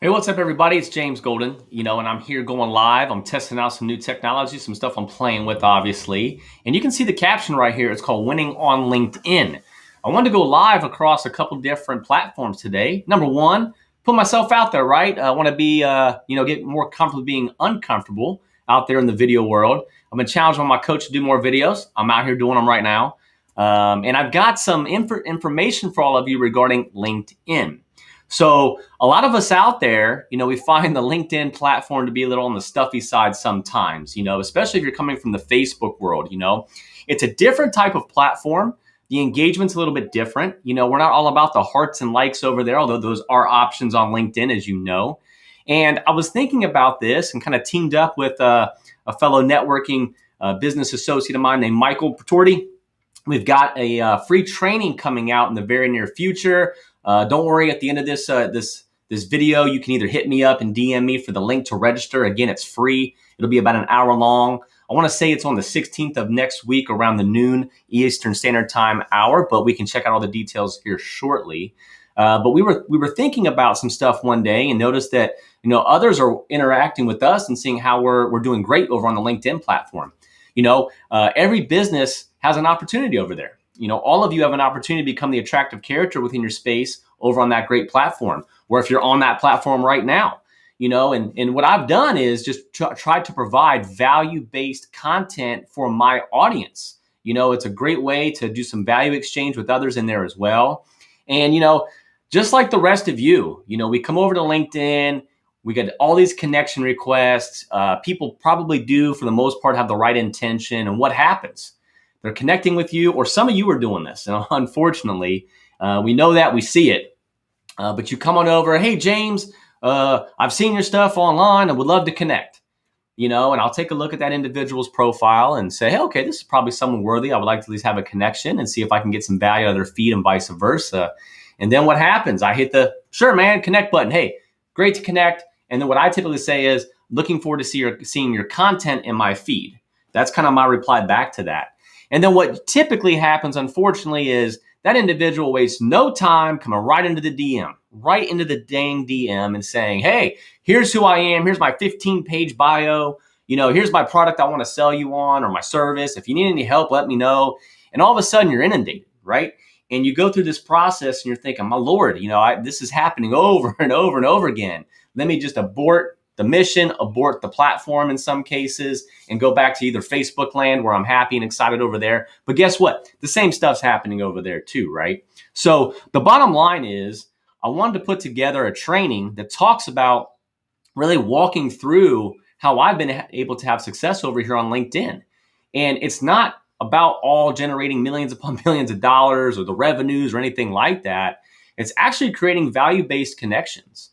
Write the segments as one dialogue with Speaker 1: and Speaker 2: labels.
Speaker 1: Hey, what's up, everybody? It's James Golden, and I'm here going live. I'm testing out some new technology, some stuff I'm playing with, obviously. And you can see the caption right here. It's called Winning on LinkedIn. I wanted to go live across a couple different platforms today. Number one, put myself out there, right? I want to be, get more comfortable being uncomfortable out there in the video world. I've been challenged by my coach to do more videos. I'm out here doing them right now. And I've got some information for all of you regarding LinkedIn. So a lot of us out there, we find the LinkedIn platform to be a little on the stuffy side sometimes, especially if you're coming from the Facebook world, it's a different type of platform. The engagement's a little bit different. We're not all about the hearts and likes over there, although those are options on LinkedIn, as you know. And I was thinking about this and kind of teamed up with a fellow networking business associate of mine named Michael Patorti. We've got a free training coming out in the very near future. Don't worry, at the end of this video, you can either hit me up and DM me for the link to register. Again, it's free. It'll be about an hour long. I want to say it's on the 16th of next week around the noon Eastern Standard Time hour, but we can check out all the details here shortly. But we were thinking about some stuff one day and noticed that others are interacting with us and seeing how we're doing great over on the LinkedIn platform. Every business has an opportunity over there. All of you have an opportunity to become the attractive character within your space over on that great platform. Or if you're on that platform right now, and what I've done is just try to provide value-based content for my audience. It's a great way to do some value exchange with others in there as well. And, just like the rest of you, we come over to LinkedIn, we get all these connection requests. People probably do, for the most part, have the right intention. And what happens? They're connecting with you, or some of you are doing this. And unfortunately, we know that, we see it. But you come on over, hey, James, I've seen your stuff online. I would love to connect, and I'll take a look at that individual's profile and say, hey, okay, this is probably someone worthy. I would like to at least have a connection and see if I can get some value out of their feed and vice versa. And then what happens? I hit the, sure, man, connect button. Hey, great to connect. And then what I typically say is, looking forward to seeing your content in my feed. That's kind of my reply back to that. And then what typically happens, unfortunately, is that individual wastes no time coming right into the DM, right into the dang DM and saying, hey, here's who I am. Here's my 15-page bio. Here's my product I want to sell you on, or my service. If you need any help, let me know. And all of a sudden you're inundated, right? And you go through this process and you're thinking, my Lord, this is happening over and over and over again. Let me just abort the mission, abort the platform in some cases, and go back to either Facebook land where I'm happy and excited over there. But guess what? The same stuff's happening over there too, right? So the bottom line is, I wanted to put together a training that talks about really walking through how I've been able to have success over here on LinkedIn. And it's not about all generating millions upon millions of dollars or the revenues or anything like that. It's actually creating value-based connections.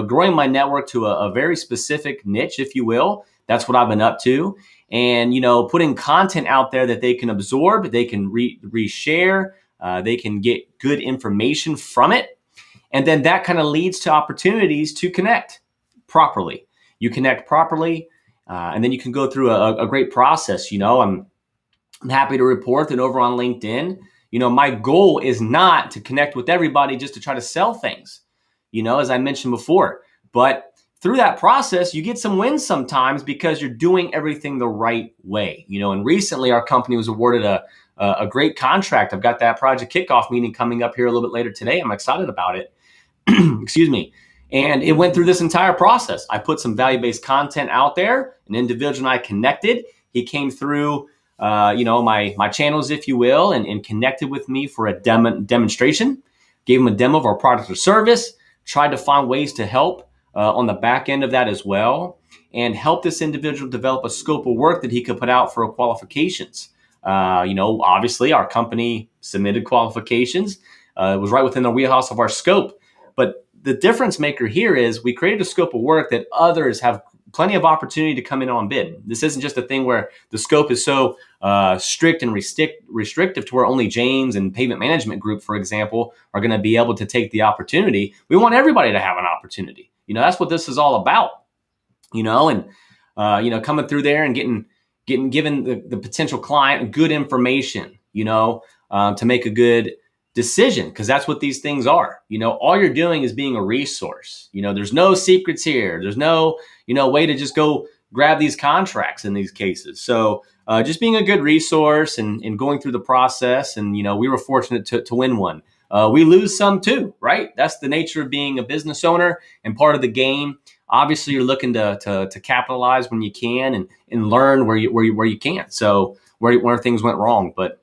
Speaker 1: Growing my network to a very specific niche, if you will. That's what I've been up to. And, putting content out there that they can absorb, they can reshare, they can get good information from it. And then that kind of leads to opportunities to connect properly. You connect properly, and then you can go through a great process. I'm happy to report that over on LinkedIn, my goal is not to connect with everybody just to try to sell things. As I mentioned before, but through that process, you get some wins sometimes because you're doing everything the right way. And recently our company was awarded a great contract. I've got that project kickoff meeting coming up here a little bit later today. I'm excited about it. Excuse me. And it went through this entire process. I put some value-based content out there. An individual and I connected. He came through, my channels, if you will, and connected with me for a demonstration. Gave him a demo of our product or service. Tried to find ways to help on the back end of that as well, and help this individual develop a scope of work that he could put out for qualifications. Obviously our company submitted qualifications. It was right within the wheelhouse of our scope. But the difference maker here is we created a scope of work that others have plenty of opportunity to come in on bid. This isn't just a thing where the scope is so strict and restrictive to where only James and Pavement Management Group, for example, are going to be able to take the opportunity. We want everybody to have an opportunity. That's what this is all about. Coming through there and getting given the potential client good information, to make a good decision, because that's what these things are. All you're doing is being a resource. There's no secrets here. There's no, way to just go grab these contracts in these cases. So just being a good resource and going through the process. And, we were fortunate to win one. We lose some too, right? That's the nature of being a business owner and part of the game. Obviously, you're looking to capitalize when you can and learn where you can't. So where things went wrong. But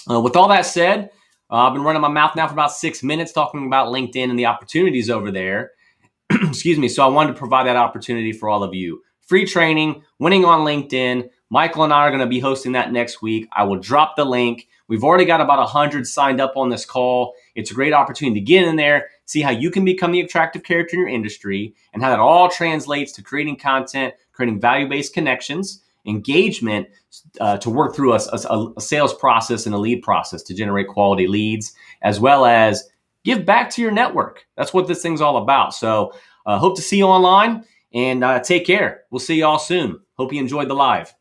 Speaker 1: with all that said, I've been running my mouth now for about 6 minutes talking about LinkedIn and the opportunities over there. Excuse me. So I wanted to provide that opportunity for all of you. Free training, winning on LinkedIn. Michael and I are going to be hosting that next week. I will drop the link. We've already got about 100 signed up on this call. It's a great opportunity to get in there, see how you can become the attractive character in your industry, and how that all translates to creating content, creating value-based connections, engagement, to work through a sales process and a lead process to generate quality leads, as well as give back to your network. That's what this thing's all about. So hope to see you online, and take care. We'll see you all soon. Hope you enjoyed the live.